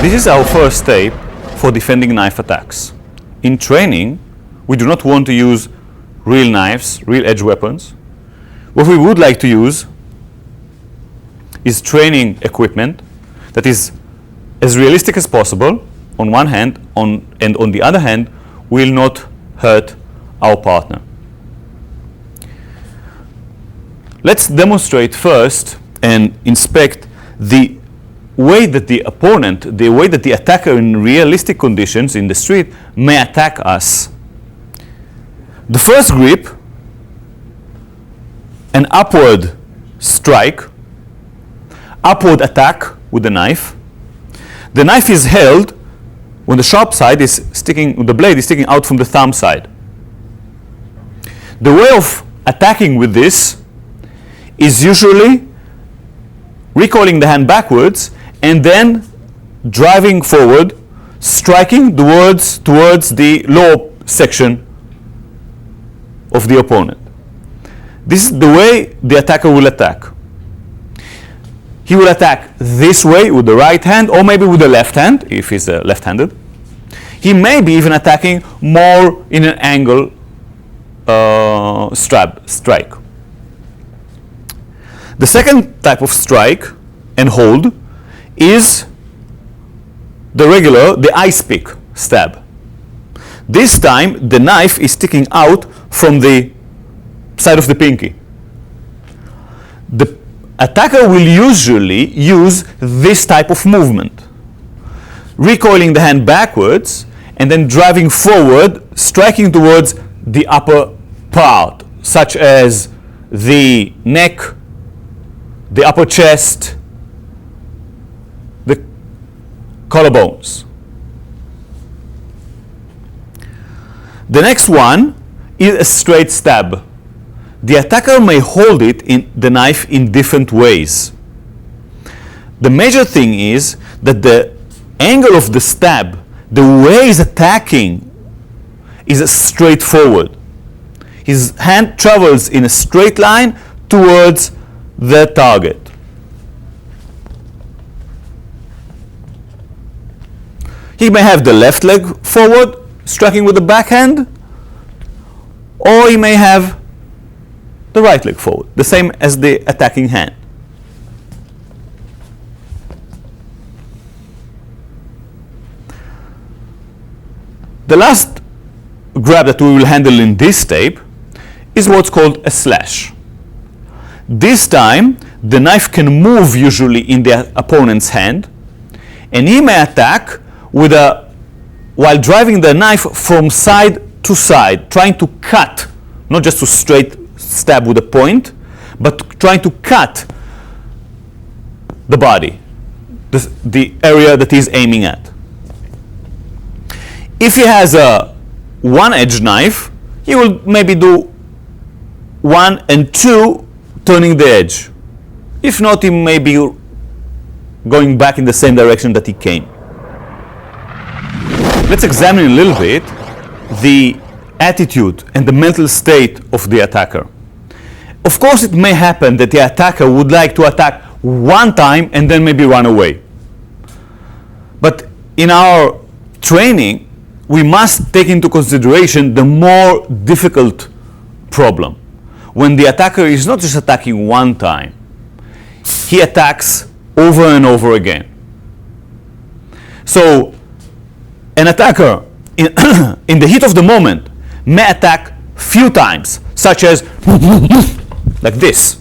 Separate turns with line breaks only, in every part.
This is our first step for defending knife attacks. In training, we do not want to use real knives, real edge weapons. What we would like to use is training equipment that is as realistic as possible on one hand, and on the other hand, will not hurt our partner. Let's demonstrate first and inspect the way that the opponent, the way that the attacker in realistic conditions in the street may attack us. The first grip, an upward strike, upward attack with the knife. The knife is held when the sharp side is sticking, the blade is sticking out from the thumb side. The way of attacking with this is usually recoiling the hand backwards and then driving forward, striking towards the lower section of the opponent. This is the way the attacker will attack. He will attack this way with the right hand, or maybe with the left hand, if he's left-handed. He may be even attacking more in an angle strike. The second type of strike and hold is the ice pick stab. This time the knife is sticking out from the side of the pinky. The attacker will usually use this type of movement, recoiling the hand backwards and then driving forward, striking towards the upper part, such as the neck, the upper chest, the collarbones. The next one is a straight stab. The attacker may hold the knife in different ways. The major thing is that the angle of the stab, the way he's attacking, is straightforward. His hand travels in a straight line towards the target. He may have the left leg forward, striking with the backhand, or he may have the right leg forward, the same as the attacking hand. The last grab that we will handle in this tape is what's called a slash. This time, the knife can move usually in the opponent's hand, and he may attack while driving the knife from side to side, trying to cut, not just to straight stab with a point, but trying to cut the body, the area that he's aiming at. If he has a one-edged knife, he will maybe do 1 and 2 turning the edge. If not, he may be going back in the same direction that he came. Let's examine a little bit the attitude and the mental state of the attacker. Of course, it may happen that the attacker would like to attack one time and then maybe run away. But in our training, we must take into consideration the more difficult problem. When the attacker is not just attacking one time, he attacks over and over again. So an attacker in the heat of the moment may attack few times, such as like this.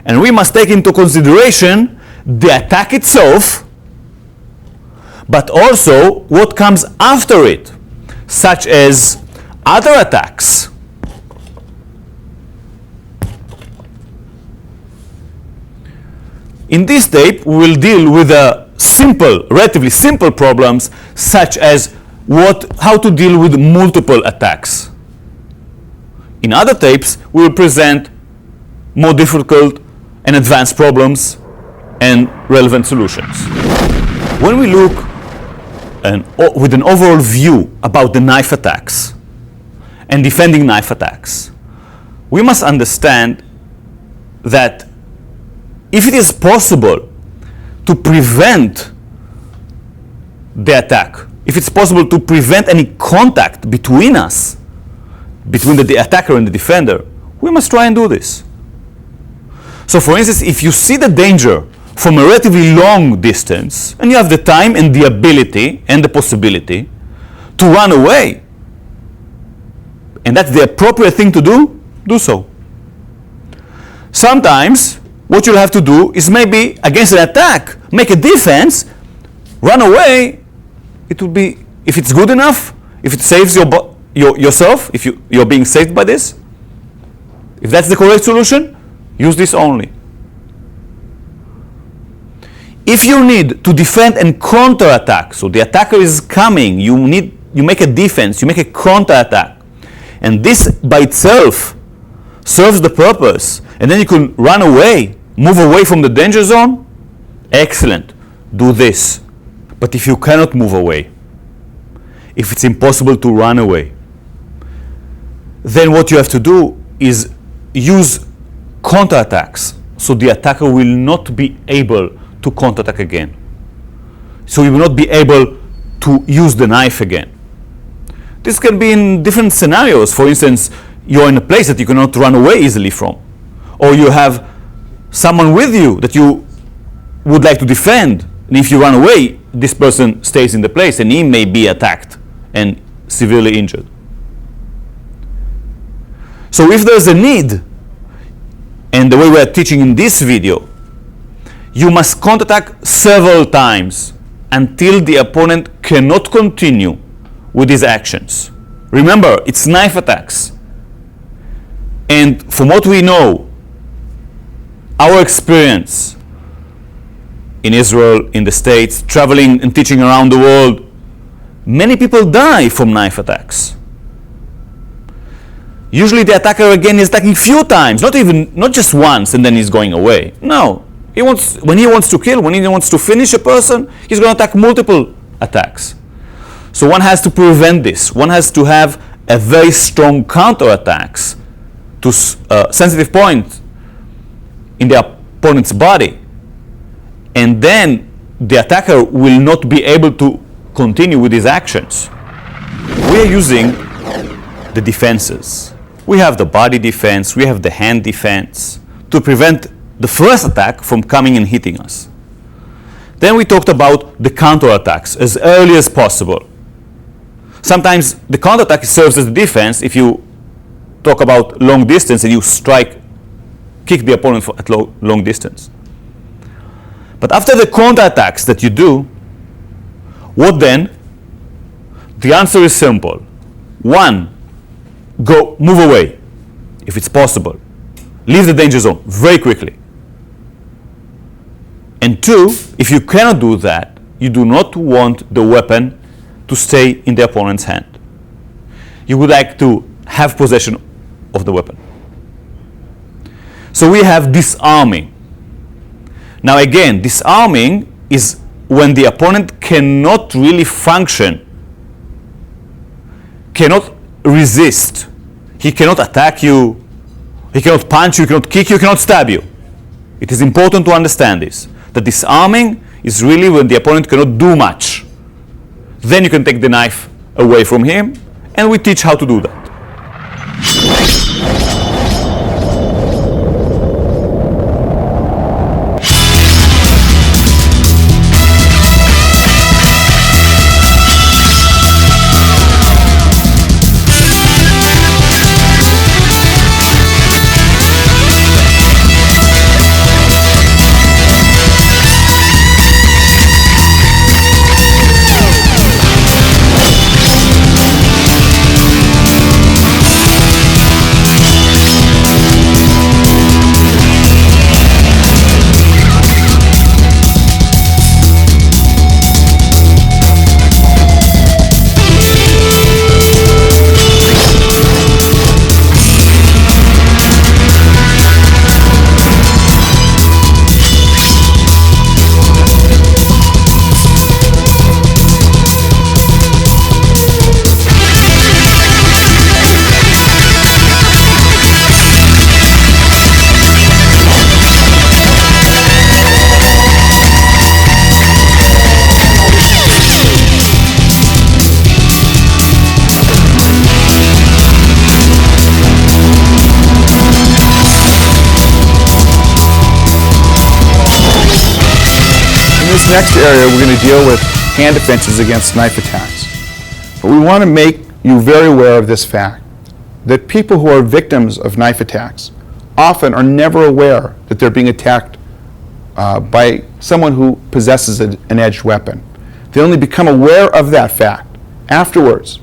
And we must take into consideration the attack itself, but also what comes after it, such as other attacks. In this tape, we will deal with relatively simple problems, such as how to deal with multiple attacks. In other tapes, we will present more difficult and advanced problems and relevant solutions. When we look with an overall view about the knife attacks and defending knife attacks, we must understand that if it is possible to prevent the attack, if it's possible to prevent any contact between us, between the attacker and the defender, we must try and do this. So for instance, if you see the danger from a relatively long distance, and you have the time and the ability and the possibility to run away, and that's the appropriate thing to do so. Sometimes what you'll have to do is maybe against an attack, make a defense, run away. It will be, if it's good enough, if it saves yourself, if you're being saved by this, if that's the correct solution, use this only. If you need to defend and counter-attack, so the attacker is coming, you make a defense, you make a counter-attack, and this by itself serves the purpose, and then you can run away, move away from the danger zone, excellent, do this. But if you cannot move away, if it's impossible to run away, then what you have to do is use counterattacks, so the attacker will not be able to counterattack again. So you will not be able to use the knife again. This can be in different scenarios. For instance, you're in a place that you cannot run away easily from, or you have someone with you that you would like to defend, and if you run away, this person stays in the place and he may be attacked and severely injured. So if there's a need, and the way we are teaching in this video, you must counterattack several times until the opponent cannot continue with his actions. Remember, it's knife attacks. And from what we know, our experience in Israel, in the States, traveling and teaching around the world, many people die from knife attacks. Usually the attacker again is attacking few times, not just once and then he's going away. No, when he wants to kill, when he wants to finish a person, he's going to attack multiple attacks. So one has to prevent this. One has to have a very strong counterattacks to sensitive points in the opponent's body, and then the attacker will not be able to continue with his actions. We are using the defenses. We have the body defense, we have the hand defense to prevent the first attack from coming and hitting us. Then we talked about the counterattacks as early as possible. Sometimes the counterattack serves as a defense if you talk about long distance and you kick the opponent at long distance. But after the counterattacks that you do, what then? The answer is simple. 1, move away, if it's possible. Leave the danger zone very quickly. And 2, if you cannot do that, you do not want the weapon to stay in the opponent's hand. You would like to have possession of the weapon. So we have disarming. Now again, disarming is when the opponent cannot really function, cannot resist. He cannot attack you, He cannot punch you, he cannot kick you, he cannot stab you. It is important to understand this. The disarming is really when the opponent cannot do much. Then you can take the knife away from him, and we teach how to do that.
In this next area, we're going to deal with hand defenses against knife attacks. But we want to make you very aware of this fact, that people who are victims of knife attacks often are never aware that they're being attacked by someone who possesses an edged weapon. They only become aware of that fact afterwards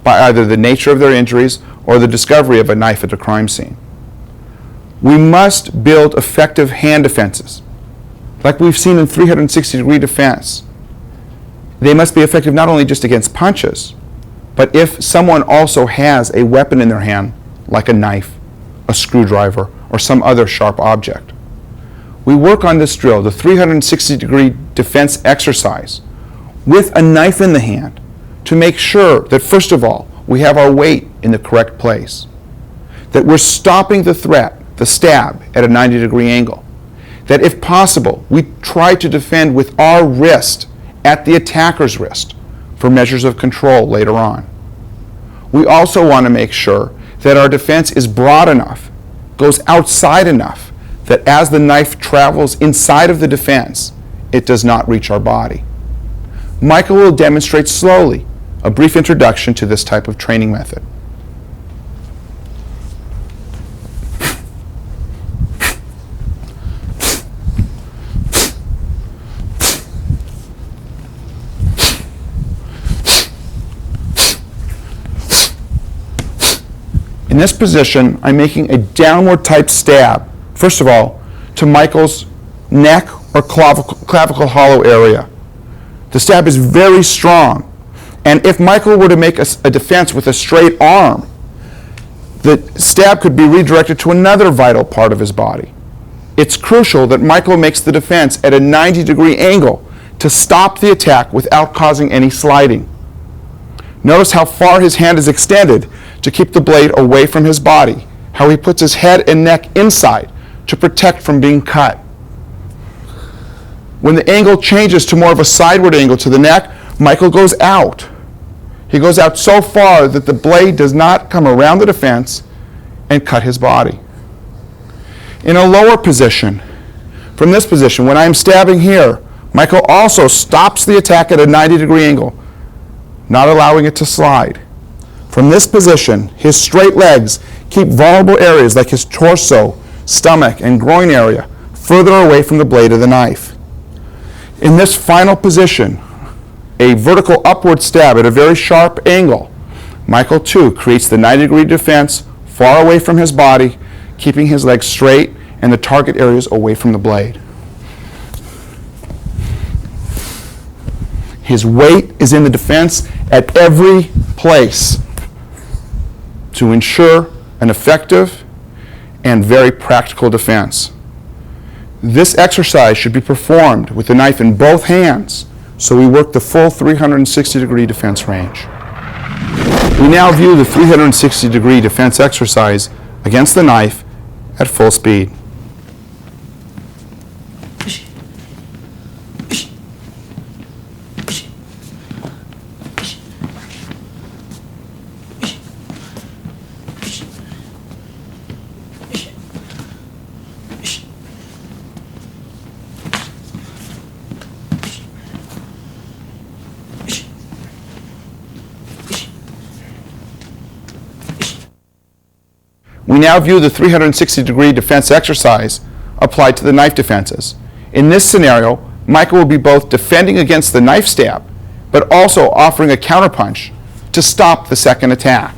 by either the nature of their injuries or the discovery of a knife at a crime scene. We must build effective hand defenses. Like we've seen in 360-degree defense, they must be effective not only just against punches, but if someone also has a weapon in their hand, like a knife, a screwdriver, or some other sharp object. We work on this drill, the 360-degree defense exercise, with a knife in the hand to make sure that, first of all, we have our weight in the correct place, that we're stopping the threat, the stab, at a 90-degree angle, that if possible, we try to defend with our wrist at the attacker's wrist for measures of control later on. We also want to make sure that our defense is broad enough, goes outside enough, that as the knife travels inside of the defense, it does not reach our body. Michael will demonstrate slowly a brief introduction to this type of training method. In this position, I'm making a downward type stab, first of all, to Michael's neck or clavicle hollow area. The stab is very strong, and if Michael were to make a defense with a straight arm, the stab could be redirected to another vital part of his body. It's crucial that Michael makes the defense at a 90-degree angle to stop the attack without causing any sliding. Notice how far his hand is extended to keep the blade away from his body, how he puts his head and neck inside to protect from being cut. When the angle changes to more of a sideward angle to the neck, Michael goes out. He goes out so far that the blade does not come around the defense and cut his body. In a lower position, from this position, when I'm stabbing here, Michael also stops the attack at a 90-degree angle, not allowing it to slide. From this position, his straight legs keep vulnerable areas like his torso, stomach, and groin area further away from the blade of the knife. In this final position, a vertical upward stab at a very sharp angle, Michael too creates the 90-degree defense far away from his body, keeping his legs straight and the target areas away from the blade. His weight is in the defense at every place to ensure an effective and very practical defense. This exercise should be performed with the knife in both hands, so we work the full 360-degree defense range. We now view the 360-degree defense exercise against the knife at full speed. We now view the 360-degree defense exercise applied to the knife defenses. In this scenario, Michael will be both defending against the knife stab, but also offering a counterpunch to stop the second attack.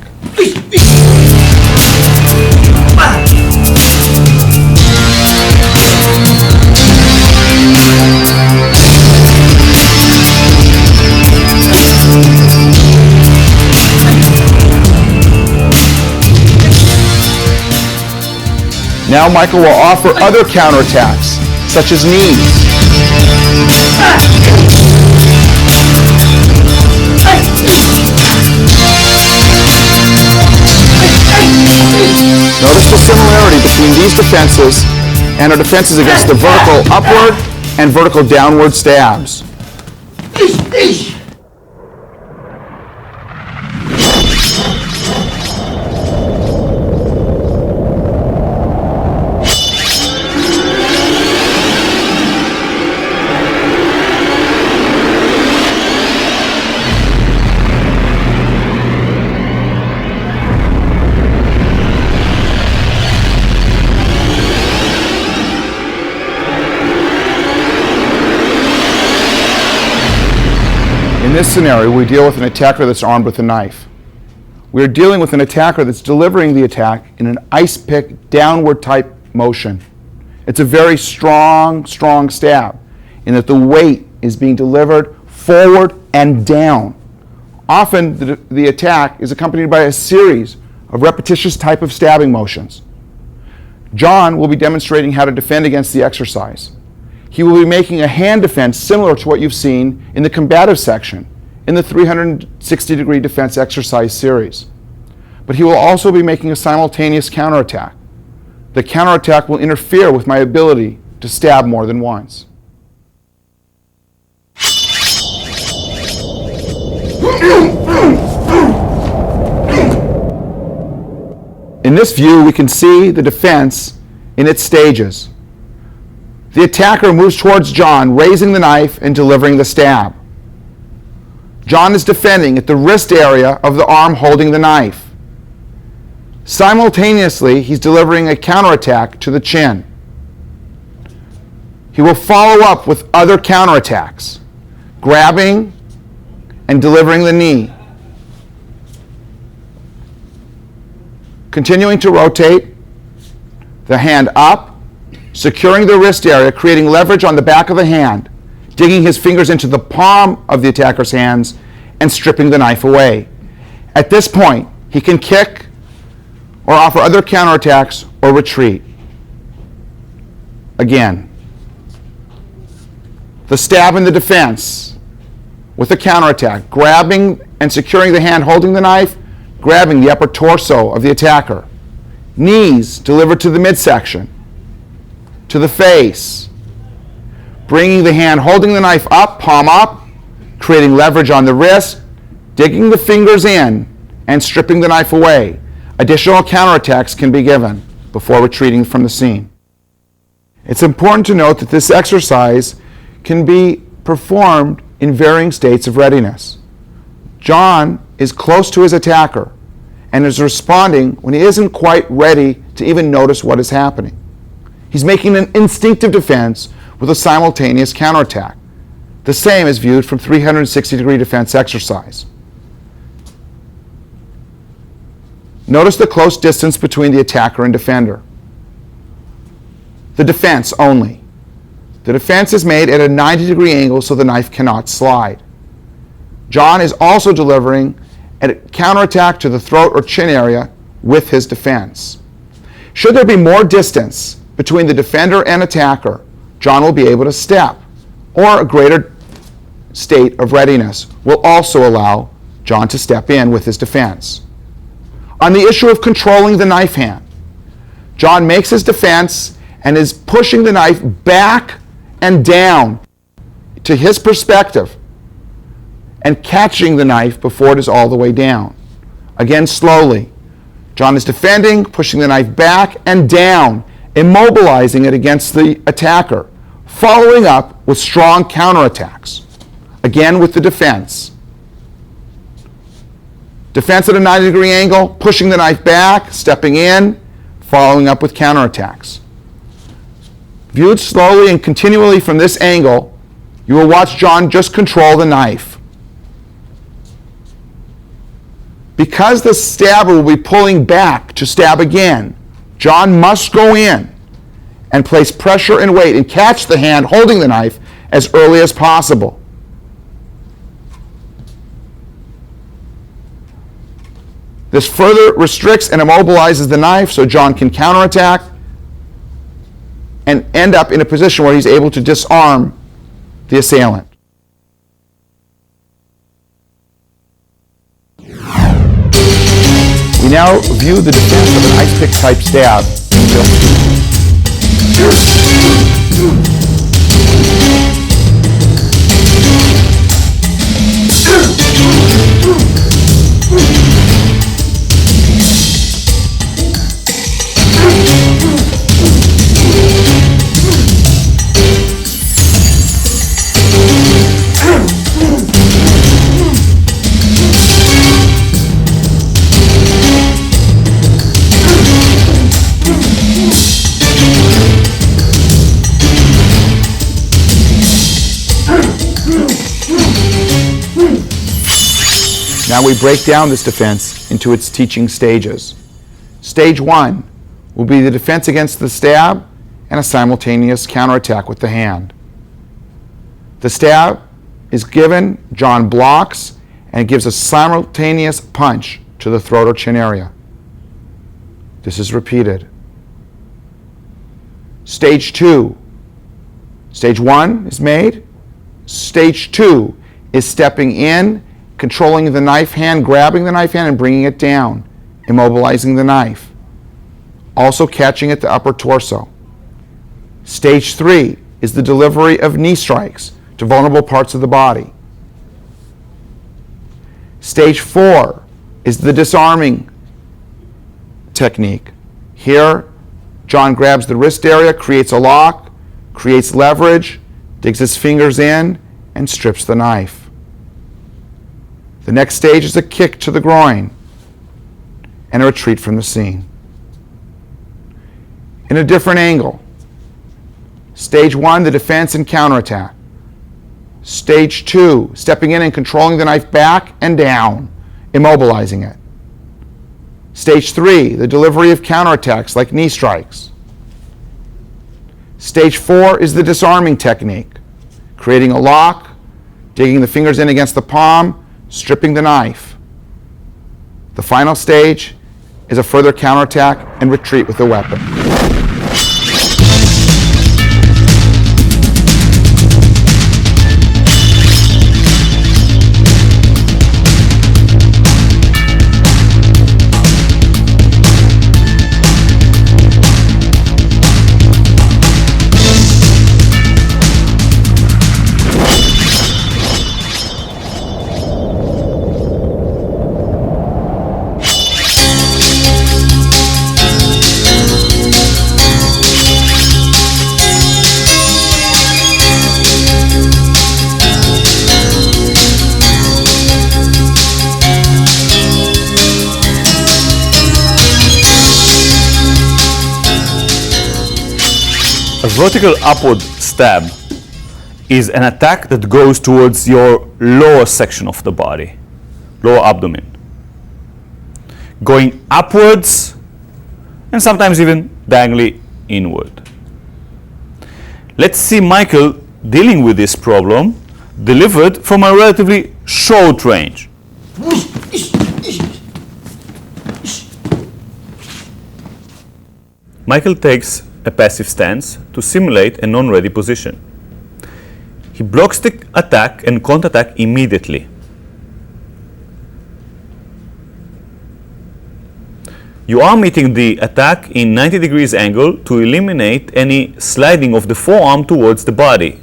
Now Michael will offer other counterattacks, such as knees. Notice the similarity between these defenses and our defenses against the vertical upward and vertical downward stabs. In this scenario, we deal with an attacker that's armed with a knife. We are dealing with an attacker that's delivering the attack in an ice pick downward type motion. It's a very strong stab in that the weight is being delivered forward and down. Often the attack is accompanied by a series of repetitious type of stabbing motions. John will be demonstrating how to defend against the exercise. He will be making a hand defense similar to what you've seen in the combative section in the 360-degree defense exercise series. But he will also be making a simultaneous counterattack. The counterattack will interfere with my ability to stab more than once. In this view, we can see the defense in its stages. The attacker moves towards John, raising the knife and delivering the stab. John is defending at the wrist area of the arm holding the knife. Simultaneously, he's delivering a counterattack to the chin. He will follow up with other counterattacks, grabbing and delivering the knee. Continuing to rotate the hand up, securing the wrist area, creating leverage on the back of the hand, digging his fingers into the palm of the attacker's hands, and stripping the knife away. At this point, he can kick or offer other counterattacks or retreat. Again, the stab in the defense with a counterattack, grabbing and securing the hand holding the knife, grabbing the upper torso of the attacker. Knees delivered to the midsection, to the face, bringing the hand holding the knife up, palm up, creating leverage on the wrist, digging the fingers in, and stripping the knife away. Additional counterattacks can be given before retreating from the scene. It's important to note that this exercise can be performed in varying states of readiness. John is close to his attacker and is responding when he isn't quite ready to even notice what is happening. He's making an instinctive defense with a simultaneous counterattack. The same is viewed from 360-degree defense exercise. Notice the close distance between the attacker and defender. The defense only. The defense is made at a 90-degree angle so the knife cannot slide. John is also delivering a counterattack to the throat or chin area with his defense. Should there be more distance between the defender and attacker, John will be able to step, or a greater state of readiness will also allow John to step in with his defense. On the issue of controlling the knife hand, John makes his defense and is pushing the knife back and down to his perspective and catching the knife before it is all the way down. Again, slowly. John is defending, pushing the knife back and down, immobilizing it against the attacker, following up with strong counterattacks. Again with the defense. Defense at a 90-degree angle, pushing the knife back, stepping in, following up with counterattacks. Viewed slowly and continually from this angle, you will watch John just control the knife. Because the stabber will be pulling back to stab again, John must go in and place pressure and weight and catch the hand holding the knife as early as possible. This further restricts and immobilizes the knife so John can counterattack and end up in a position where he's able to disarm the assailant. We now view the defense of an ice pick type stab. Now we break down this defense into its teaching stages. Stage 1 will be the defense against the stab and a simultaneous counterattack with the hand. The stab is given, John blocks, and gives a simultaneous punch to the throat or chin area. This is repeated. Stage 2. Stage 1 is made. Stage 2 is stepping in, controlling the knife hand, grabbing the knife hand and bringing it down, immobilizing the knife. Also catching at the upper torso. Stage 3 is the delivery of knee strikes to vulnerable parts of the body. Stage 4 is the disarming technique. Here, John grabs the wrist area, creates a lock, creates leverage, digs his fingers in, and strips the knife. The next stage is a kick to the groin and a retreat from the scene. In a different angle. Stage 1, the defense and counterattack. Stage 2, stepping in and controlling the knife back and down, immobilizing it. Stage 3, the delivery of counterattacks like knee strikes. Stage 4 is the disarming technique, creating a lock, digging the fingers in against the palm, stripping the knife. The final stage is a further counterattack and retreat with the weapon.
A vertical upward stab is an attack that goes towards your lower section of the body, lower abdomen. Going upwards and sometimes even diagonally inward. Let's see Michael dealing with this problem delivered from a relatively short range. Michael takes a passive stance to simulate a non-ready position. He blocks the attack and counterattack immediately. You are meeting the attack in 90 degrees angle to eliminate any sliding of the forearm towards the body.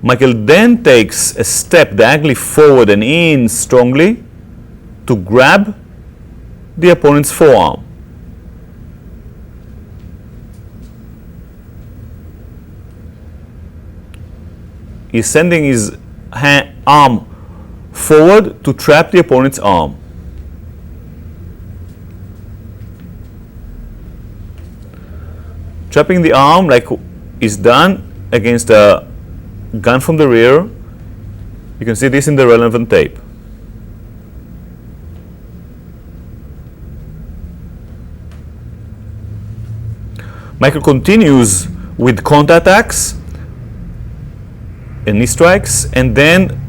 Michael then takes a step diagonally forward and in strongly to grab the opponent's forearm. He's sending his arm forward to trap the opponent's arm. Trapping the arm like is done against a gun from the rear. You can see this in the relevant tape. Michael continues with counterattacks and knee strikes, and then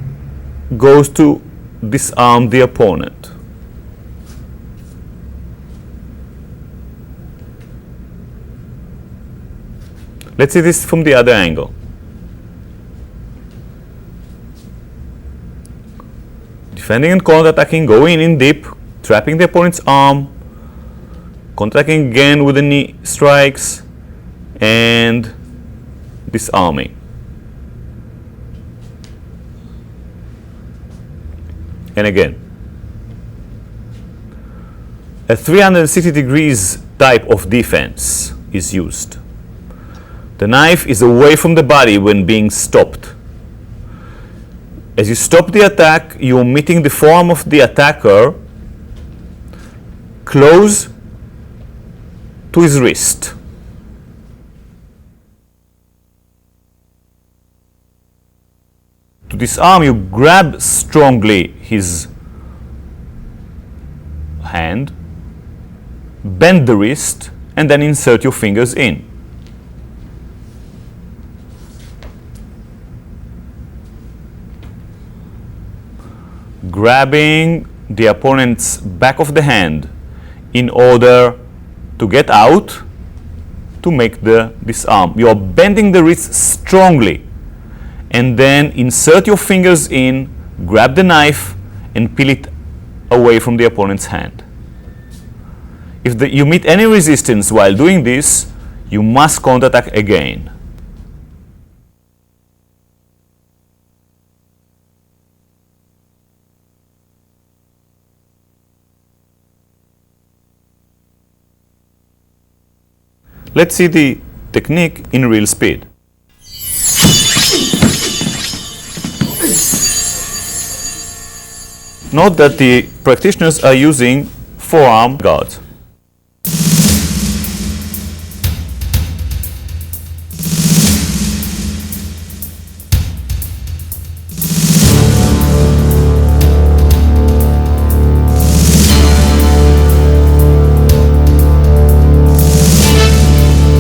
goes to disarm the opponent. Let's see this from the other angle. Defending and counterattacking, going in deep, trapping the opponent's arm, counterattacking again with the knee strikes, and disarming. And again. A 360 degrees type of defense is used. The knife is away from the body when being stopped. As you stop the attack, you're meeting the forearm of the attacker close to his wrist. To disarm, you grab strongly his hand, bend the wrist, and then insert your fingers in. Grabbing the opponent's back of the hand in order to get out to make the disarm. You are bending the wrist strongly, and then insert your fingers in, grab the knife, and peel it away from the opponent's hand. If you meet any resistance while doing this, you must counterattack again. Let's see the technique in real speed. Note that the practitioners are using forearm guards.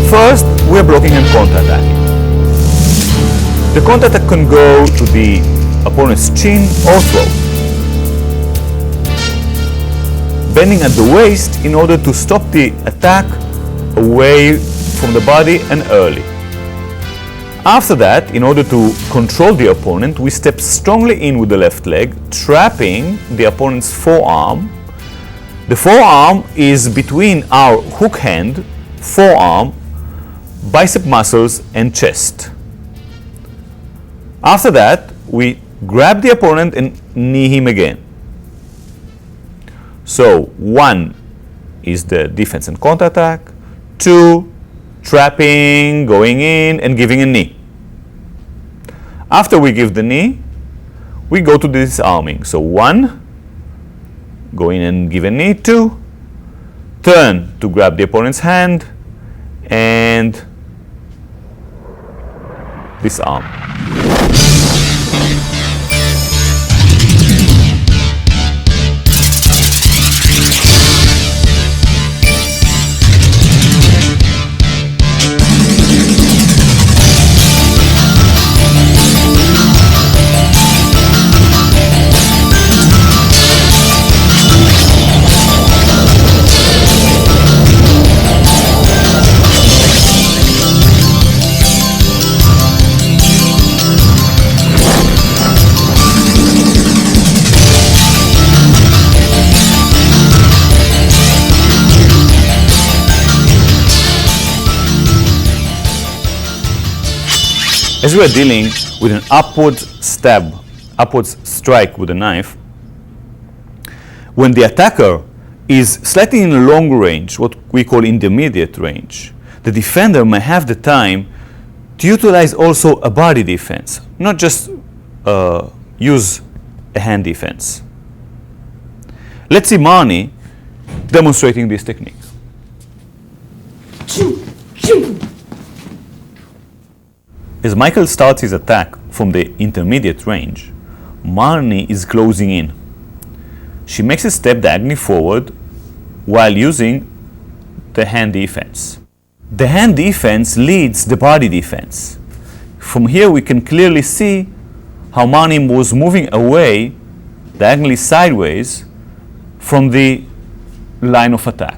First, we are blocking and counterattacking. The counterattack can go to the opponent's chin or throat, bending at the waist in order to stop the attack away from the body and early. After that, in order to control the opponent, we step strongly in with the left leg, trapping the opponent's forearm. The forearm is between our hook hand, forearm, bicep muscles, and chest. After that, we grab the opponent and knee him again. So 1 is the defense and counterattack, 2, trapping, going in, and giving a knee. After we give the knee, we go to the disarming. So 1, go in and give a knee, 2, turn to grab the opponent's hand, and disarm. As we are dealing with an upward stab, upward strike with a knife, when the attacker is slightly in long range, what we call intermediate range, the defender may have the time to utilize also a body defense, not just use a hand defense. Let's see Marnie demonstrating this technique. As Michael starts his attack from the intermediate range, Marnie is closing in. She makes a step diagonally forward while using the hand defense. The hand defense leads the body defense. From here we can clearly see how Marnie was moving away, diagonally sideways, from the line of attack.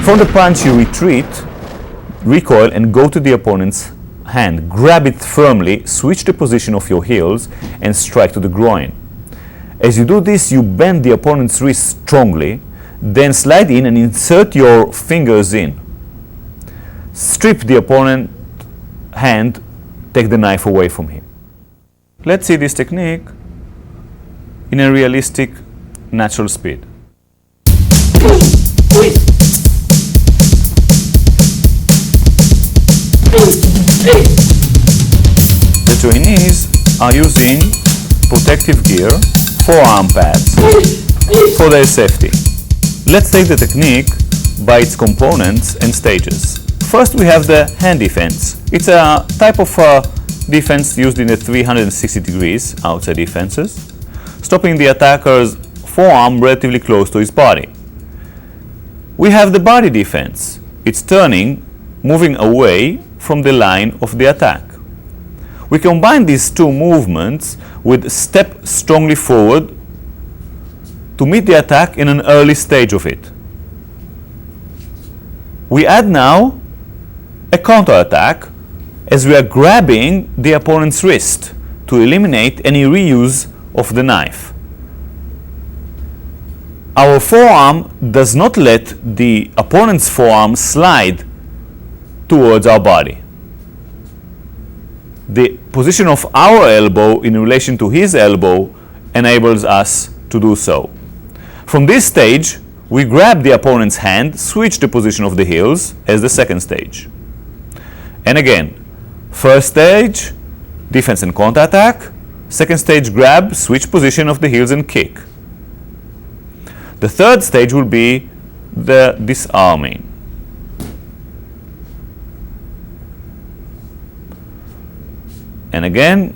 From the punch you retreat, recoil and go to the opponent's hand. Grab it firmly, switch the position of your heels and strike to the groin. As you do this, you bend the opponent's wrist strongly, then slide in and insert your fingers in. Strip the opponent's hand, take the knife away from him. Let's see this technique in a realistic, natural speed. The trainees are using protective gear, forearm pads, for their safety. Let's take the technique by its components and stages. First we have the hand defense. It's a type of defense used in the 360 degrees outside defenses, stopping the attacker's forearm relatively close to his body. We have the body defense. It's turning, moving away from the line of the attack. We combine these two movements with step strongly forward to meet the attack in an early stage of it. We add now a counterattack as we are grabbing the opponent's wrist to eliminate any reuse of the knife. Our forearm does not let the opponent's forearm slide towards our body. The position of our elbow in relation to his elbow enables us to do so. From this stage, we grab the opponent's hand, switch the position of the heels as the second stage. And again, first stage, defense and counterattack. Second stage, grab, switch position of the heels and kick. The third stage will be the disarming. And again,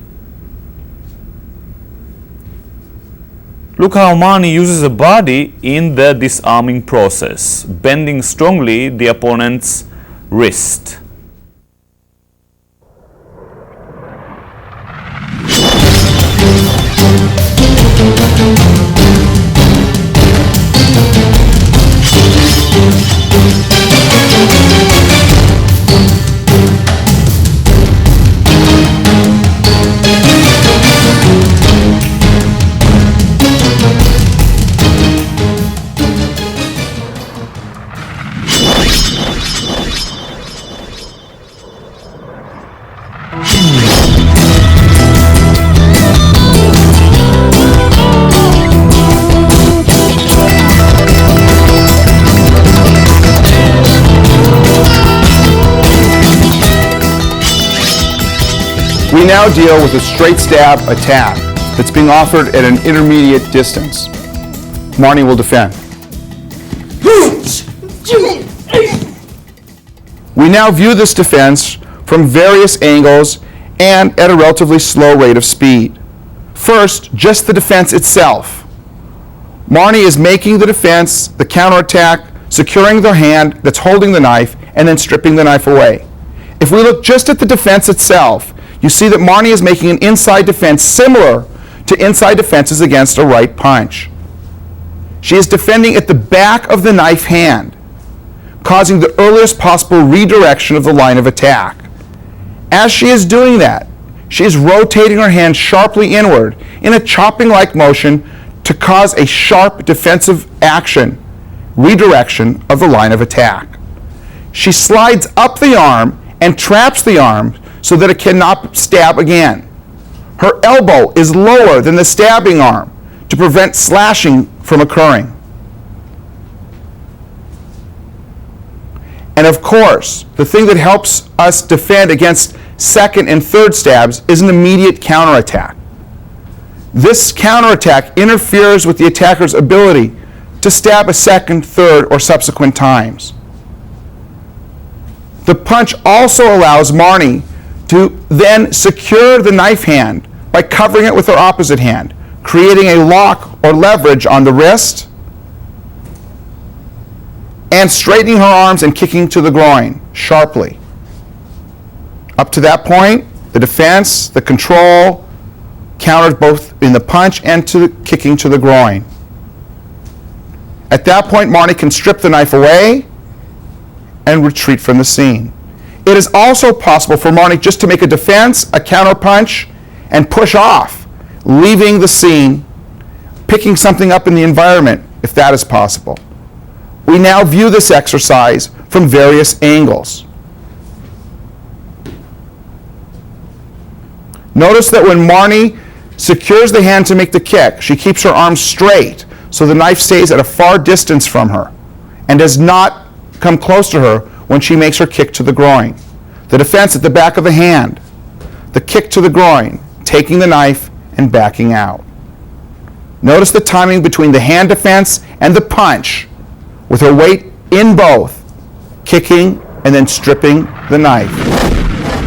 look how Marnie uses a body in the disarming process, bending strongly the opponent's wrist.
We now deal with a straight stab attack that's being offered at an intermediate distance. Marnie will defend. We now view this defense from various angles and at a relatively slow rate of speed. First, just the defense itself. Marnie is making the defense, the counterattack, securing the hand that's holding the knife, and then stripping the knife away. If we look just at the defense itself, you see that Marnie is making an inside defense similar to inside defenses against a right punch. She is defending at the back of the knife hand, causing the earliest possible redirection of the line of attack. As she is doing that, she is rotating her hand sharply inward in a chopping-like motion to cause a sharp defensive action, redirection of the line of attack. She slides up the arm and traps the arm so that it cannot stab again. Her elbow is lower than the stabbing arm to prevent slashing from occurring. And of course, the thing that helps us defend against second and third stabs is an immediate counterattack. This counterattack interferes with the attacker's ability to stab a second, third, or subsequent times. The punch also allows Marnie to then secure the knife hand by covering it with her opposite hand, creating a lock or leverage on the wrist, and straightening her arms and kicking to the groin sharply. Up to that point, the defense, the control, countered both in the punch and to the kicking to the groin. At that point, Marnie can strip the knife away and retreat from the scene. It is also possible for Marnie just to make a defense, a counter punch, and push off, leaving the scene, picking something up in the environment, if that is possible. We now view this exercise from various angles. Notice that when Marnie secures the hand to make the kick, she keeps her arms straight so the knife stays at a far distance from her and does not come close to her when she makes her kick to the groin. The defense at the back of the hand, the kick to the groin, taking the knife and backing out. Notice the timing between the hand defense and the punch, with her weight in both, kicking and then stripping the knife.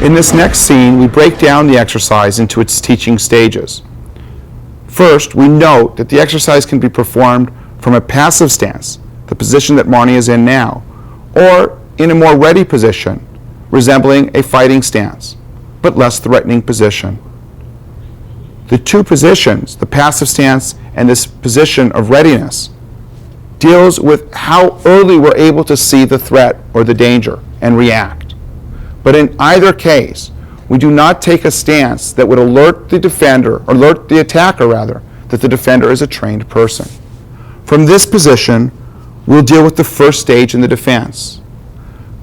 In this next scene, we break down the exercise into its teaching stages. First, we note that the exercise can be performed from a passive stance, the position that Marnie is in now, or in a more ready position, resembling a fighting stance, but less threatening position. The two positions, the passive stance and this position of readiness, deals with how early we're able to see the threat or the danger and react. But in either case, we do not take a stance that would alert the defender, or alert the attacker rather, that the defender is a trained person. From this position, we'll deal with the first stage in the defense.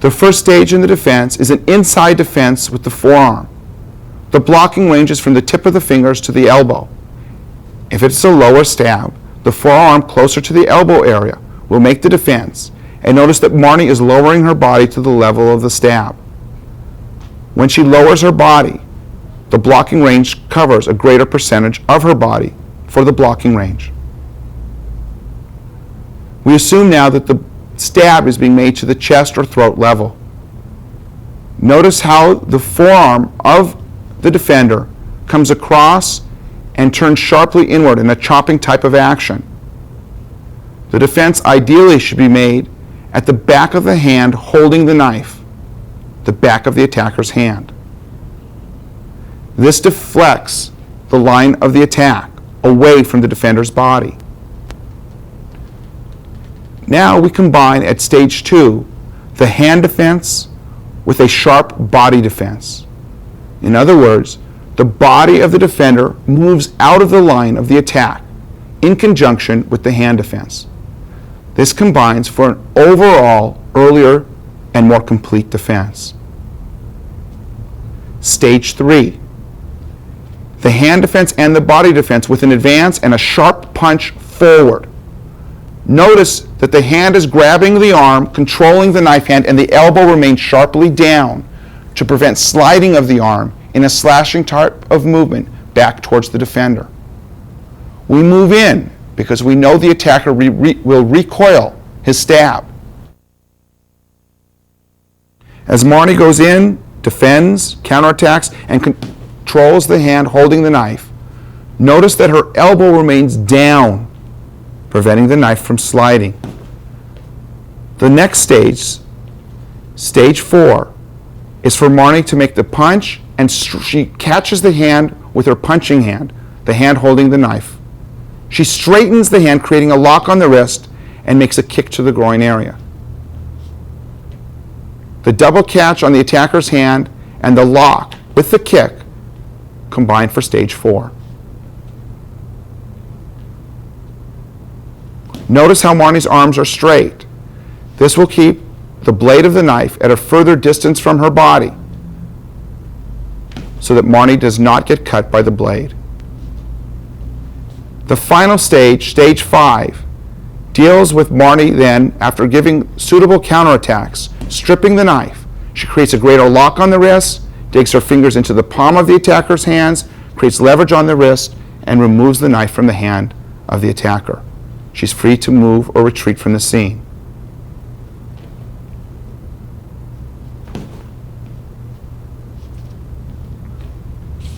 The first stage in the defense is an inside defense with the forearm. The blocking ranges from the tip of the fingers to the elbow. If it's a lower stab, the forearm closer to the elbow area will make the defense, and notice that Marnie is lowering her body to the level of the stab. When she lowers her body, the blocking range covers a greater percentage of her body for the blocking range. We assume now that the stab is being made to the chest or throat level. Notice how the forearm of the defender comes across and turns sharply inward in a chopping type of action. The defense ideally should be made at the back of the hand holding the knife, the back of the attacker's hand. This deflects the line of the attack away from the defender's body. Now we combine at stage 2 the hand defense with a sharp body defense. In other words, the body of the defender moves out of the line of the attack in conjunction with the hand defense. This combines for an overall earlier and more complete defense. Stage 3, the hand defense and the body defense with an advance and a sharp punch forward. Notice that the hand is grabbing the arm, controlling the knife hand, and the elbow remains sharply down to prevent sliding of the arm in a slashing type of movement back towards the defender. We move in because we know the attacker will recoil his stab. As Marnie goes in, defends, counterattacks, and controls the hand holding the knife, notice that her elbow remains down, preventing the knife from sliding. The next stage, stage 4, is for Marnie to make the punch, and she catches the hand with her punching hand, the hand holding the knife. She straightens the hand, creating a lock on the wrist, and makes a kick to the groin area. The double catch on the attacker's hand and the lock with the kick combine for stage 4. Notice how Marnie's arms are straight. This will keep the blade of the knife at a further distance from her body so that Marnie does not get cut by the blade. The final stage, stage 5, deals with Marnie then, after giving suitable counterattacks, stripping the knife. She creates a greater lock on the wrist, digs her fingers into the palm of the attacker's hands, creates leverage on the wrist, and removes the knife from the hand of the attacker. She's free to move or retreat from the scene.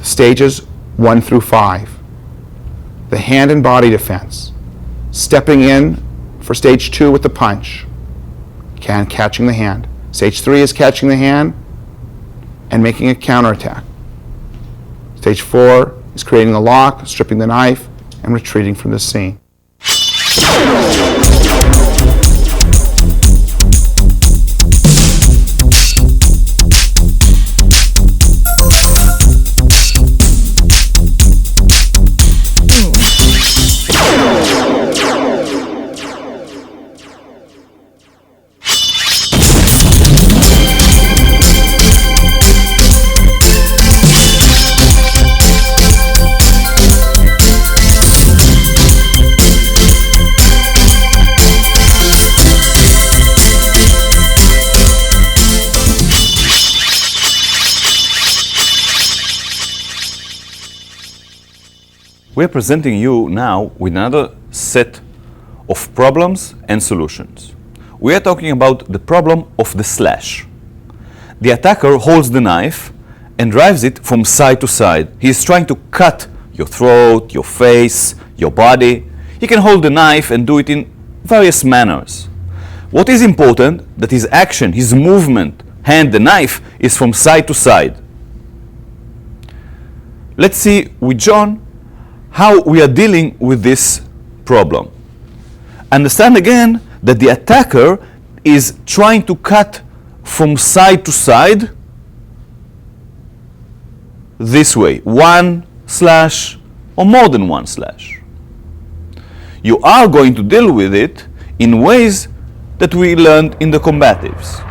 Stages 1 through 5. The hand and body defense. Stepping in for stage 2 with the punch. Catching the hand. Stage 3 is catching the hand and making a counterattack. Stage 4 is creating the lock, stripping the knife, and retreating from the scene.
We're presenting you now with another set of problems and solutions. We are talking about the problem of the slash. The attacker holds the knife and drives it from side to side. He is trying to cut your throat, your face, your body. He can hold the knife and do it in various manners. What is important that his action, his movement, hand the knife, is from side to side. Let's see with John how we are dealing with this problem. Understand again that the attacker is trying to cut from side to side this way, one slash or more than one slash. You are going to deal with it in ways that we learned in the combatives.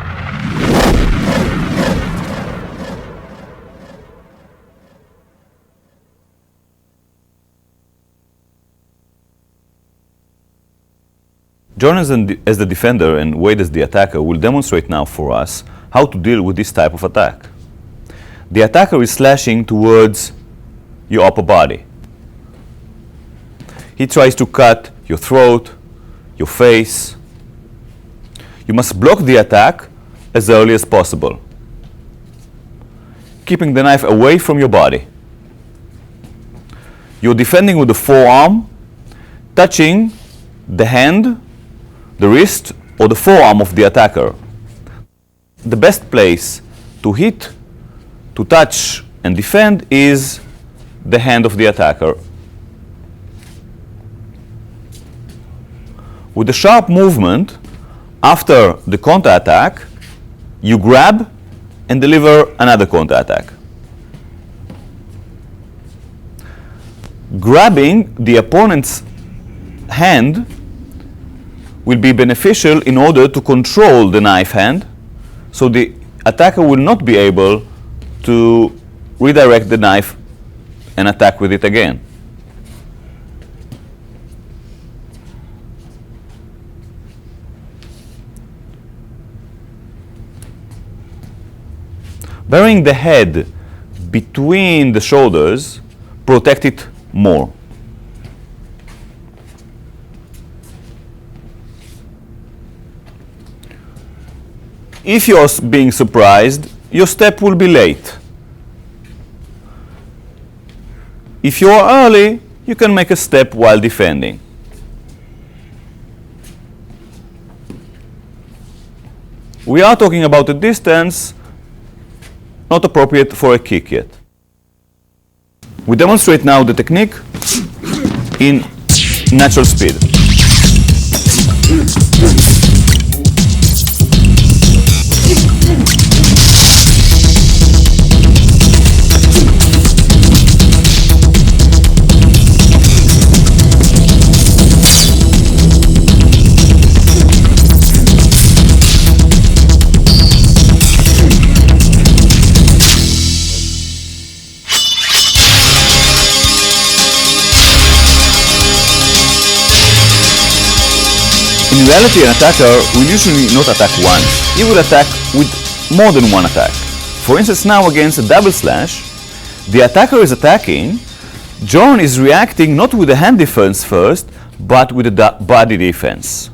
John as the defender and Wade as the attacker will demonstrate now for us how to deal with this type of attack. The attacker is slashing towards your upper body. He tries to cut your throat, your face. You must block the attack as early as possible, keeping the knife away from your body. You're defending with the forearm, touching the hand, the wrist, or the forearm of the attacker. The best place to hit, to touch, and defend is the hand of the attacker. With a sharp movement, after the counterattack, you grab and deliver another counterattack. Grabbing the opponent's hand will be beneficial in order to control the knife hand, so the attacker will not be able to redirect the knife and attack with it again. Burying the head between the shoulders protects it more. If you're being surprised, your step will be late. If you're early, you can make a step while defending. We are talking about a distance not appropriate for a kick yet. We demonstrate now the technique in natural speed. In reality, an attacker will usually not attack once. He will attack with more than one attack. For instance, now against a double slash, the attacker is attacking. John is reacting not with the hand defense first, but with the body defense.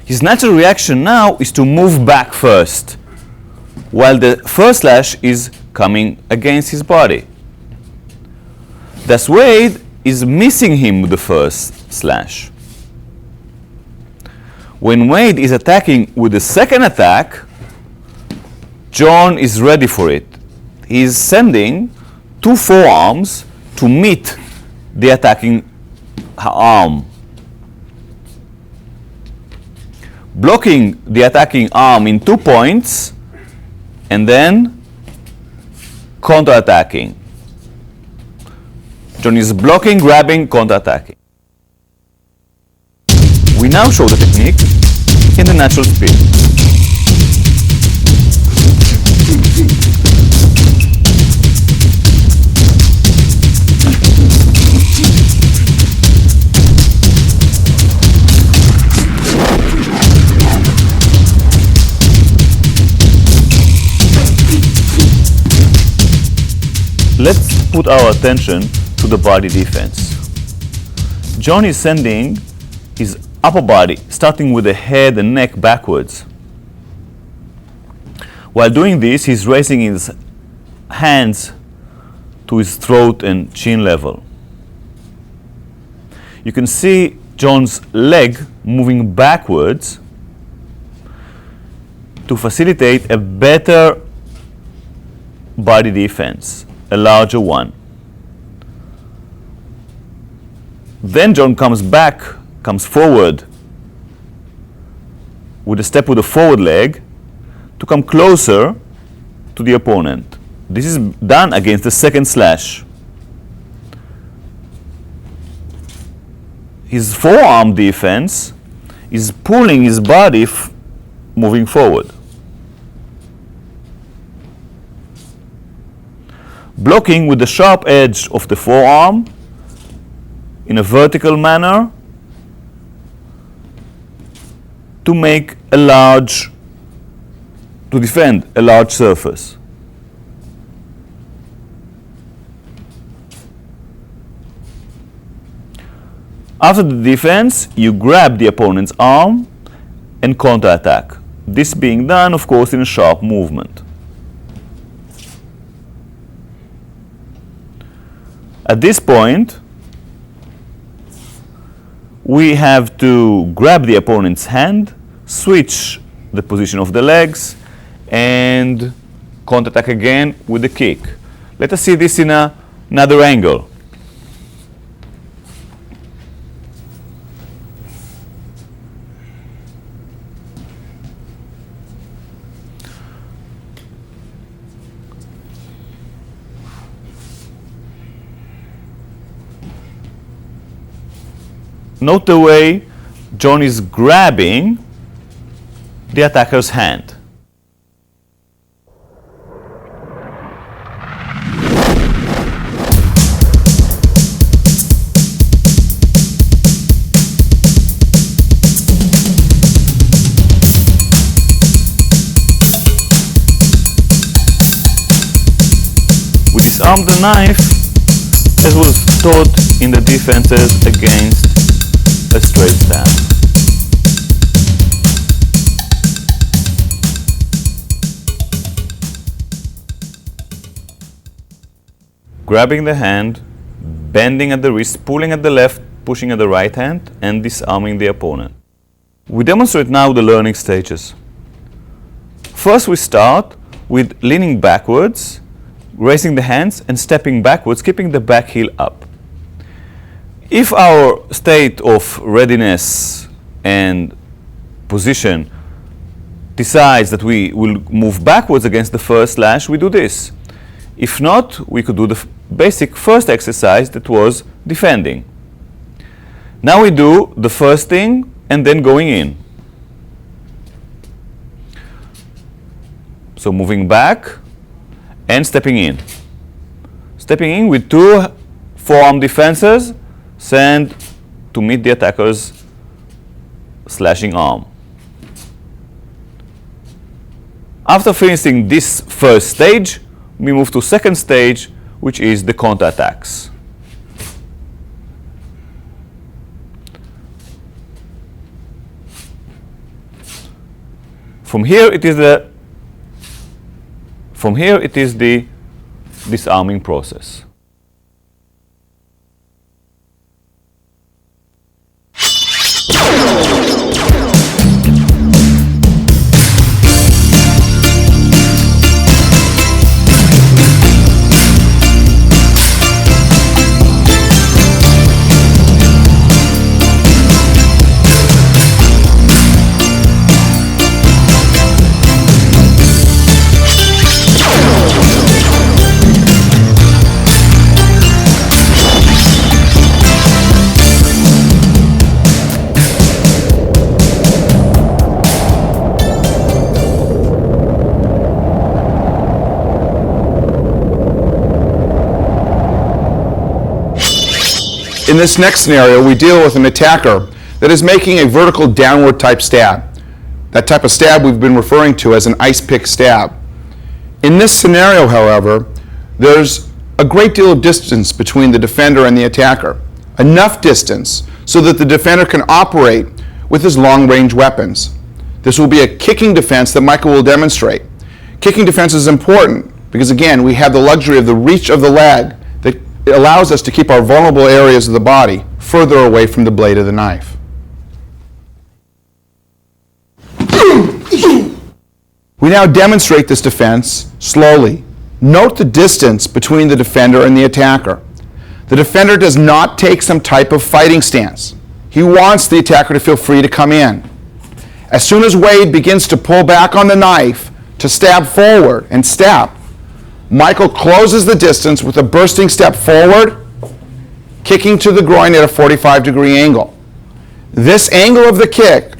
His natural reaction now is to move back first, while the first slash is coming against his body. Thus Wade is missing him with the first slash. When Wade is attacking with the second attack, John is ready for it. He is sending two forearms to meet the attacking arm, blocking the attacking arm in 2 points and then counter-attacking. John is blocking, grabbing, counter-attacking. We now show the technique in the natural speed. Let's put our attention to the body defense. John is sending his upper body, starting with the head and neck backwards. While doing this, he's raising his hands to his throat and chin level. You can see John's leg moving backwards to facilitate a better body defense, a larger one. Then John comes forward with a step with the forward leg to come closer to the opponent. This is done against the second slash. His forearm defense is pulling his body moving forward. Blocking with the sharp edge of the forearm in a vertical manner to defend a large surface. After the defense, you grab the opponent's arm and counterattack. This being done, of course, in a sharp movement. At this point, we have to grab the opponent's hand, switch the position of the legs, and counterattack again with the kick. Let us see this in another angle. Note the way John is grabbing the attacker's hand. We disarm the knife as was taught in the defenses against a straight stab. Grabbing the hand, bending at the wrist, pulling at the left, pushing at the right hand, and disarming the opponent. We demonstrate now the learning stages. First, we start with leaning backwards, raising the hands, and stepping backwards, keeping the back heel up. If our state of readiness and position decides that we will move backwards against the first slash, we do this. If not, we could do the basic first exercise that was defending. Now we do the first thing and then going in. So moving back and stepping in. Stepping in with two forearm defenses, send to meet the attacker's slashing arm. After finishing this first stage, we move to second stage, which is the counter attacks. From here it is the disarming process.
In this next scenario, we deal with an attacker that is making a vertical downward type stab. That type of stab we've been referring to as an ice pick stab. In this scenario, however, there's a great deal of distance between the defender and the attacker. Enough distance so that the defender can operate with his long-range weapons. This will be a kicking defense that Michael will demonstrate. Kicking defense is important because, again, we have the luxury of the reach of the leg that allows us to keep our vulnerable areas of the body further away from the blade of the knife. We now demonstrate this defense slowly. Note the distance between the defender and the attacker. The defender does not take some type of fighting stance. He wants the attacker to feel free to come in. As soon as Wade begins to pull back on the knife to stab forward and step, Michael closes the distance with a bursting step forward, kicking to the groin at a 45-degree angle. This angle of the kick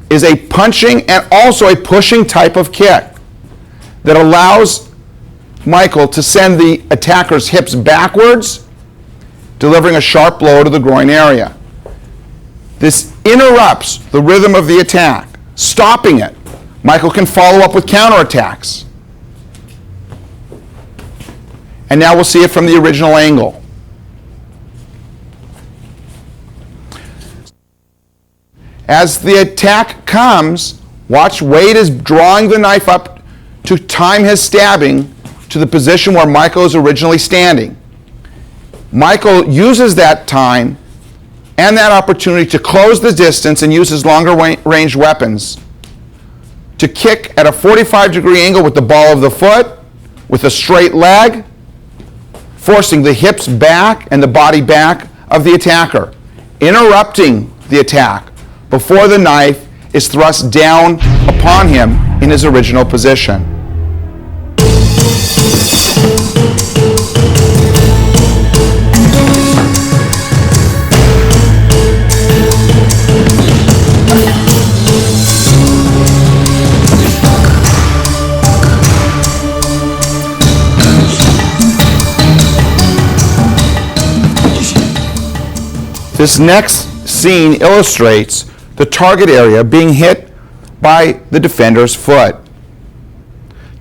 is a punching and also a pushing type of kick that allows Michael to send the attacker's hips backwards, delivering a sharp blow to the groin area. This interrupts the rhythm of the attack, stopping it. Michael can follow up with counterattacks. And now we'll see it from the original angle. As the attack comes, watch Wade is drawing the knife up to time his stabbing to the position where Michael is originally standing. Michael uses that time and that opportunity to close the distance and use his longer range weapons to kick at a 45-degree angle with the ball of the foot, with a straight leg, forcing the hips back and the body back of the attacker, interrupting the attack before the knife is thrust down upon him in his original position. This next scene illustrates the target area being hit by the defender's foot.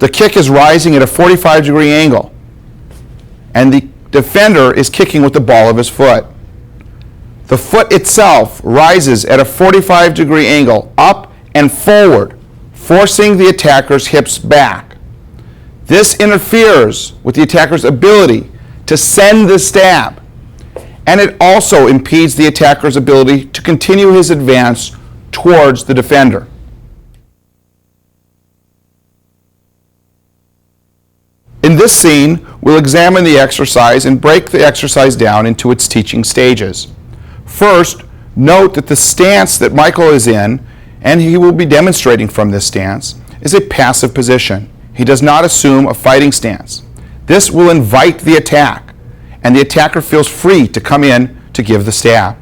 The kick is rising at a 45-degree angle, and the defender is kicking with the ball of his foot. The foot itself rises at a 45-degree angle up and forward, forcing the attacker's hips back. This interferes with the attacker's ability to send the stab, and it also impedes the attacker's ability to continue his advance towards the defender. In this scene, we'll examine the exercise and break the exercise down into its teaching stages. First, note that the stance that Michael is in, and he will be demonstrating from this stance, is a passive position. He does not assume a fighting stance. This will invite the attack, and the attacker feels free to come in to give the stab.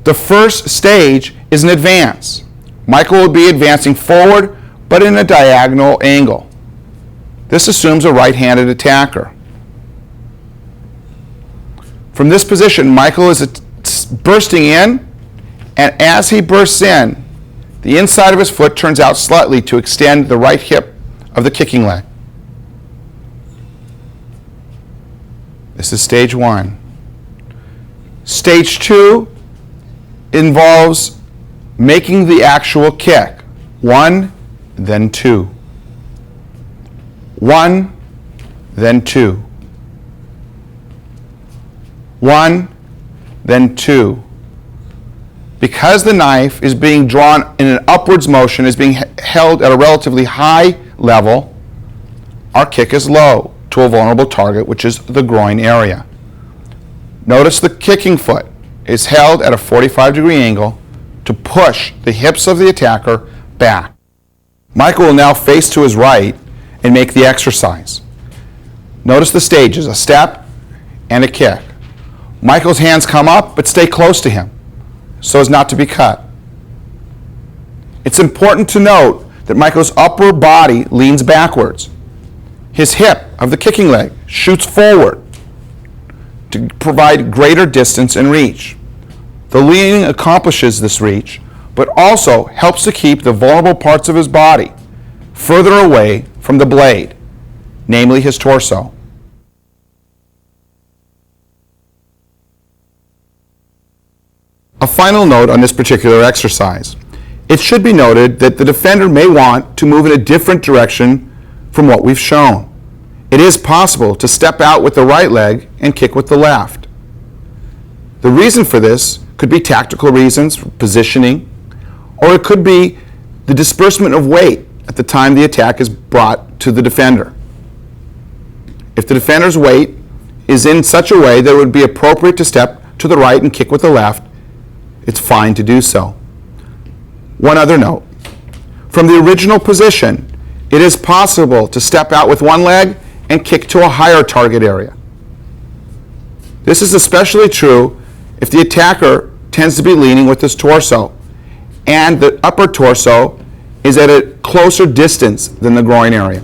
The first stage is an advance. Michael will be advancing forward, but in a diagonal angle. This assumes a right-handed attacker. From this position, Michael is bursting in And as he bursts in, the inside of his foot turns out slightly to extend the right hip of the kicking leg. This is stage 1. Stage 2 involves making the actual kick. 1, then 2. 1, then 2. 1, then 2. Because the knife is being drawn in an upwards motion, is being held at a relatively high level, our kick is low to a vulnerable target, which is the groin area. Notice the kicking foot is held at a 45-degree angle to push the hips of the attacker back. Michael will now face to his right and make the exercise. Notice the stages, a step and a kick. Michael's hands come up but stay close to him so as not to be cut. It's important to note that Michael's upper body leans backwards. His hip of the kicking leg shoots forward to provide greater distance and reach. The leaning accomplishes this reach, but also helps to keep the vulnerable parts of his body further away from the blade, namely his torso. A final note on this particular exercise. It should be noted that the defender may want to move in a different direction from what we've shown. It is possible to step out with the right leg and kick with the left. The reason for this could be tactical reasons, positioning, or it could be the disbursement of weight at the time the attack is brought to the defender. If the defender's weight is in such a way that it would be appropriate to step to the right and kick with the left, it's fine to do so. One other note. From the original position, it is possible to step out with one leg and kick to a higher target area. This is especially true if the attacker tends to be leaning with his torso and the upper torso is at a closer distance than the groin area.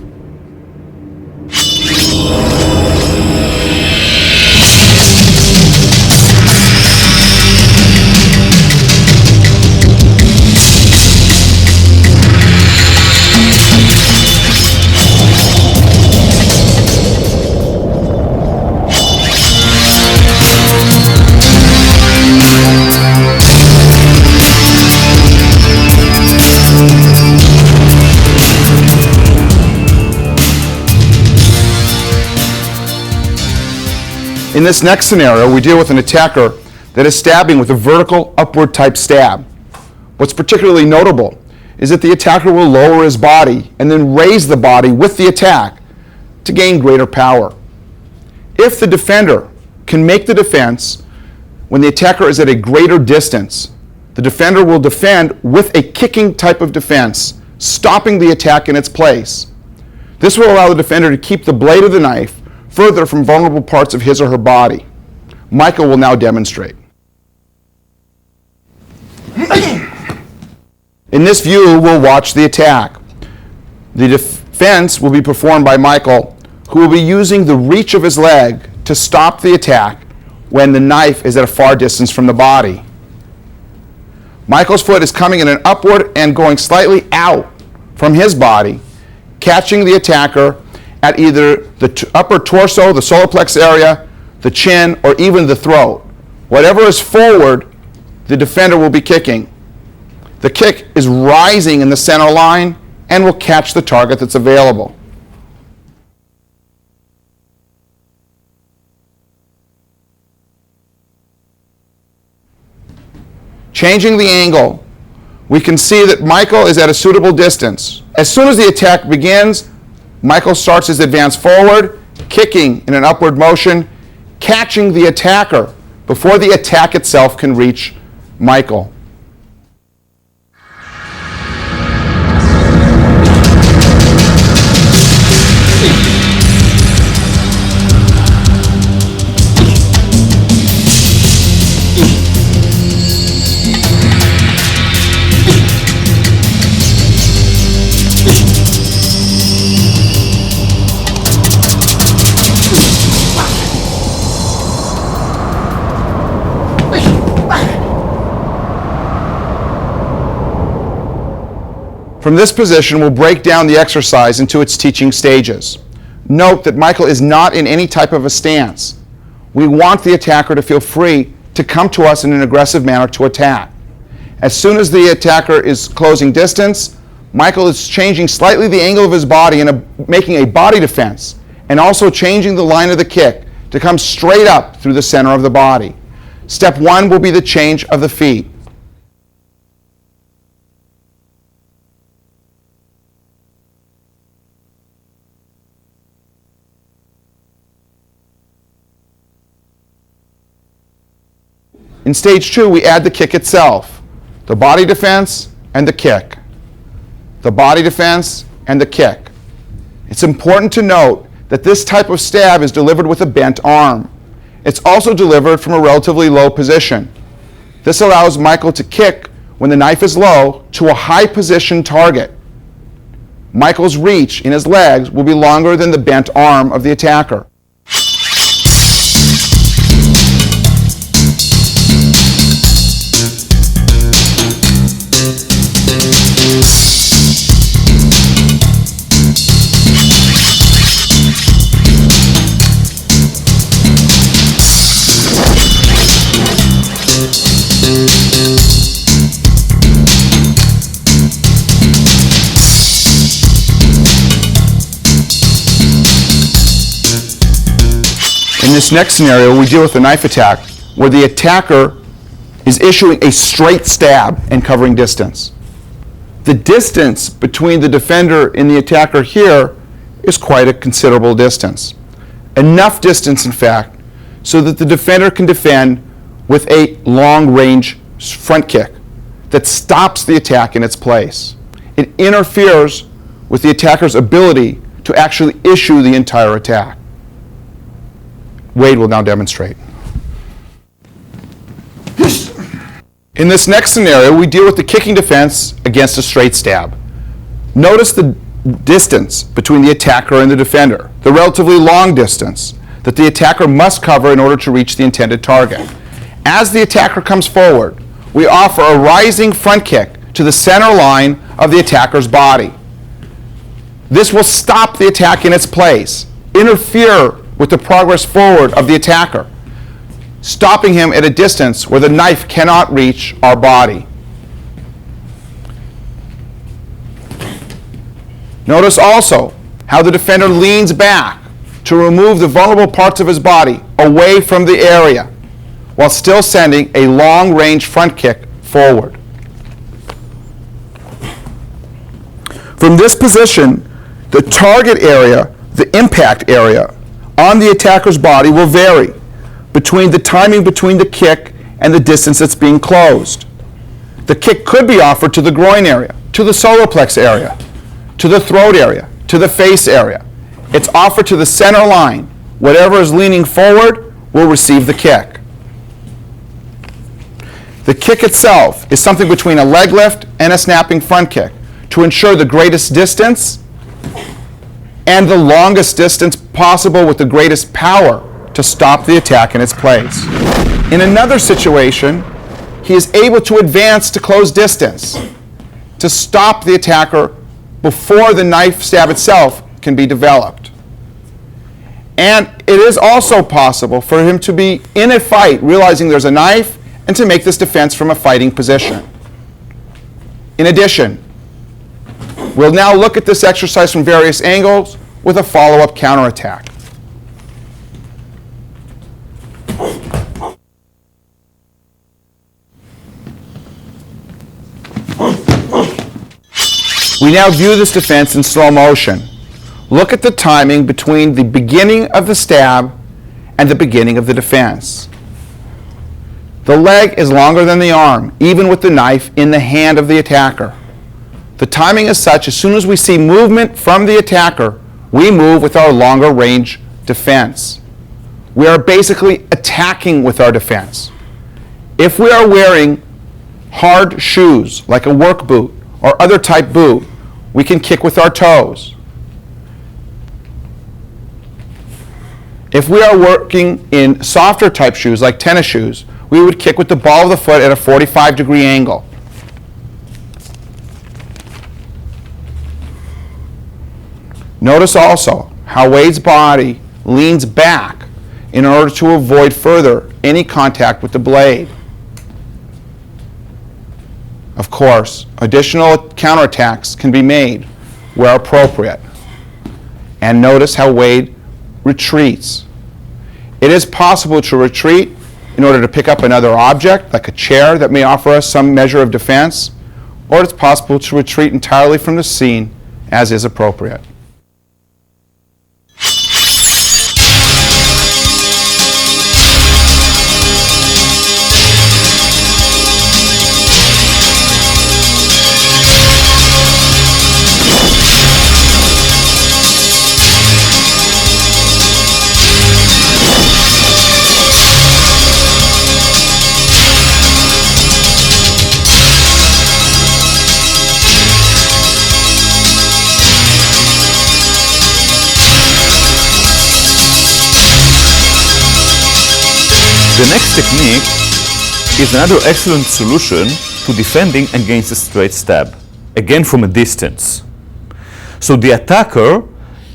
In this next scenario, we deal with an attacker that is stabbing with a vertical upward type stab. What's particularly notable is that the attacker will lower his body and then raise the body with the attack to gain greater power. If the defender can make the defense when the attacker is at a greater distance, the defender will defend with a kicking type of defense, stopping the attack in its place. This will allow the defender to keep the blade of the knife further from vulnerable parts of his or her body. Michael will now demonstrate. In this view, we'll watch the attack. The defense will be performed by Michael, who will be using the reach of his leg to stop the attack when the knife is at a far distance from the body. Michael's foot is coming in an upward and going slightly out from his body, catching the attacker at either the upper torso, the solar plex area, the chin, or even the throat. Whatever is forward, the defender will be kicking. The kick is rising in the center line and will catch the target that's available. Changing the angle, we can see that Michael is at a suitable distance. As soon as the attack begins, Michael starts his advance forward, kicking in an upward motion, catching the attacker before the attack itself can reach Michael. From this position, we'll break down the exercise into its teaching stages. Note that Michael is not in any type of a stance. We want the attacker to feel free to come to us in an aggressive manner to attack. As soon as the attacker is closing distance, Michael is changing slightly the angle of his body and making a body defense, and also changing the line of the kick to come straight up through the center of the body. Step 1 will be the change of the feet. In stage 2, we add the kick itself, the body defense and the kick. The body defense and the kick. It's important to note that this type of stab is delivered with a bent arm. It's also delivered from a relatively low position. This allows Michael to kick when the knife is low to a high position target. Michael's reach in his legs will be longer than the bent arm of the attacker. In this next scenario, we deal with a knife attack where the attacker is issuing a straight stab and covering distance. The distance between the defender and the attacker here is quite a considerable distance. Enough distance, in fact, so that the defender can defend with a long-range front kick that stops the attack in its place. It interferes with the attacker's ability to actually issue the entire attack. Wade will now demonstrate. In this next scenario, we deal with the kicking defense against a straight stab. Notice the distance between the attacker and the defender, the relatively long distance that the attacker must cover in order to reach the intended target. As the attacker comes forward, we offer a rising front kick to the center line of the attacker's body. This will stop the attack in its place, interfere with the progress forward of the attacker, stopping him at a distance where the knife cannot reach our body. Notice also how the defender leans back to remove the vulnerable parts of his body away from the area, while still sending a long-range front kick forward. From this position, the target area, the impact area, on the attacker's body will vary between the timing between the kick and the distance that's being closed. The kick could be offered to the groin area, to the solar plex area, to the throat area, to the face area. It's offered to the center line. Whatever is leaning forward will receive the kick. The kick itself is something between a leg lift and a snapping front kick to ensure the greatest distance and the longest distance possible with the greatest power to stop the attack in its place. In another situation, he is able to advance to close distance to stop the attacker before the knife stab itself can be developed. And it is also possible for him to be in a fight, realizing there's a knife, and to make this defense from a fighting position. In addition, we'll now look at this exercise from various angles with a follow-up counterattack. We now view this defense in slow motion. Look at the timing between the beginning of the stab and the beginning of the defense. The leg is longer than the arm, even with the knife in the hand of the attacker. The timing is such, as soon as we see movement from the attacker, we move with our longer range defense. We are basically attacking with our defense. If we are wearing hard shoes, like a work boot or other type boot, we can kick with our toes. If we are working in softer type shoes, like tennis shoes, we would kick with the ball of the foot at a 45-degree angle. Notice also how Wade's body leans back in order to avoid further any contact with the blade. Of course, additional counterattacks can be made where appropriate. And notice how Wade retreats. It is possible to retreat in order to pick up another object, like a chair that may offer us some measure of defense, or it's possible to retreat entirely from the scene as is appropriate.
The next technique is another excellent solution to defending against a straight stab, again from a distance. So the attacker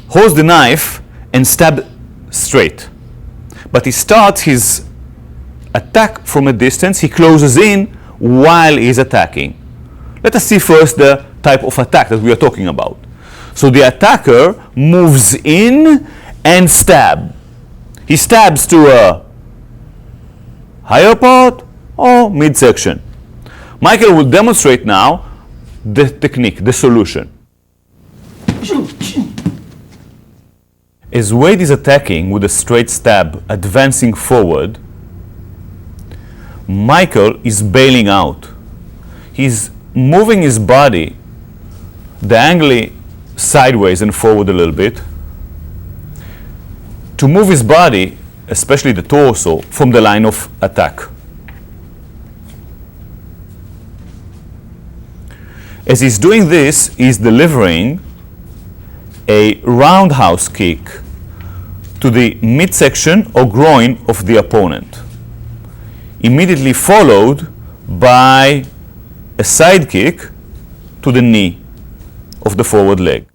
holds the knife and stabs straight, but he starts his attack from a distance. He closes in while he's attacking. Let us see first the type of attack that we are talking about. So the attacker moves in and stabs. He stabs to a higher part or midsection. Michael will demonstrate now the technique, the solution. As Wade is attacking with a straight stab, advancing forward, Michael is bailing out. He's moving his body diagonally sideways and forward a little bit to move his body, especially the torso, from the line of attack. As he's doing this, he's delivering a roundhouse kick to the midsection or groin of the opponent, immediately followed by a side kick to the knee of the forward leg.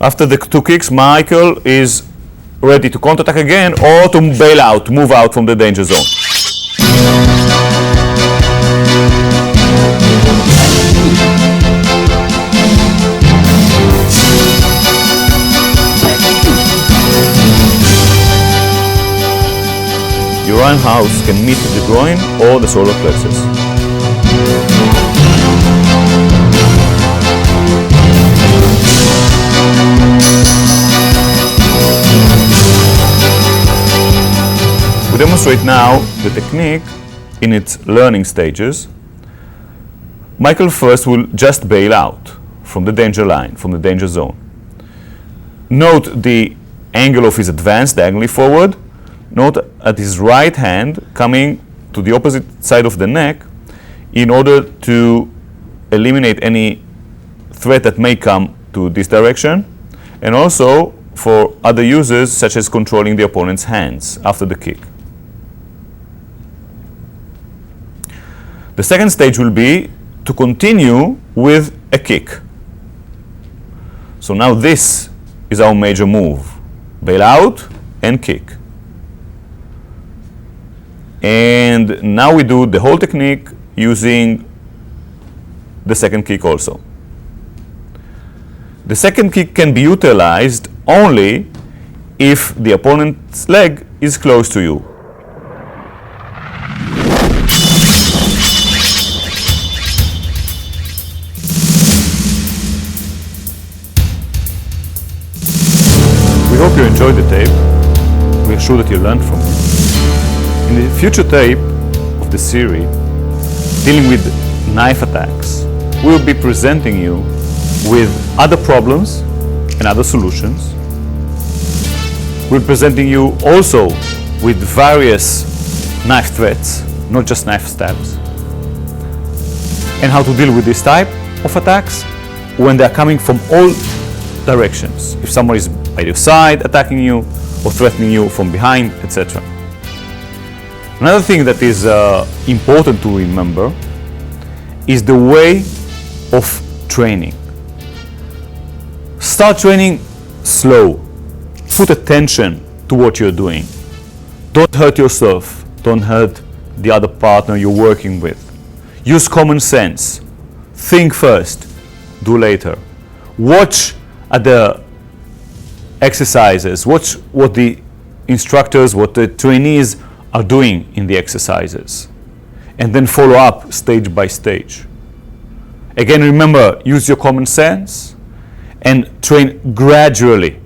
After the two kicks, Michael is ready to counterattack again or to bail out, move out from the danger zone. Your roundhouse can meet the groin or the solar plexus. We demonstrate now the technique in its learning stages. Michael first will just bail out from the danger line, from the danger zone. Note the angle of his advance diagonally forward. Note at his right hand coming to the opposite side of the neck in order to eliminate any threat that may come to this direction, and also for other uses such as controlling the opponent's hands after the kick. The second stage will be to continue with a kick. So now this is our major move. Bail out and kick. And now we do the whole technique using the second kick also. The second kick can be utilized only if the opponent's leg is close to you. We hope you enjoyed the tape. We are sure that you learned from it. In the future tape of the series, dealing with knife attacks, we will be presenting you with other problems and other solutions. We're presenting you also with various knife threats, not just knife stabs, and how to deal with this type of attacks when they are coming from all directions. If someone is by your side attacking you or threatening you from behind, etc. Another thing that is important to remember is the way of training. Start training slow. Put attention to what you're doing. Don't hurt yourself. Don't hurt the other partner you're working with. Use common sense. Think first, do later. Watch at the exercises. Watch what the instructors, what the trainees are doing in the exercises. And then follow up stage by stage. Again, remember, use your common sense and train gradually,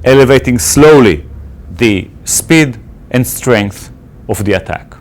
elevating slowly the speed and strength of the attack.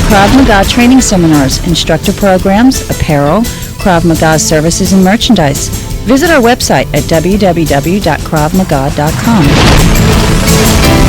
Krav Maga training seminars, instructor programs, apparel, Krav Maga services, and merchandise. Visit our website at www.kravmaga.com.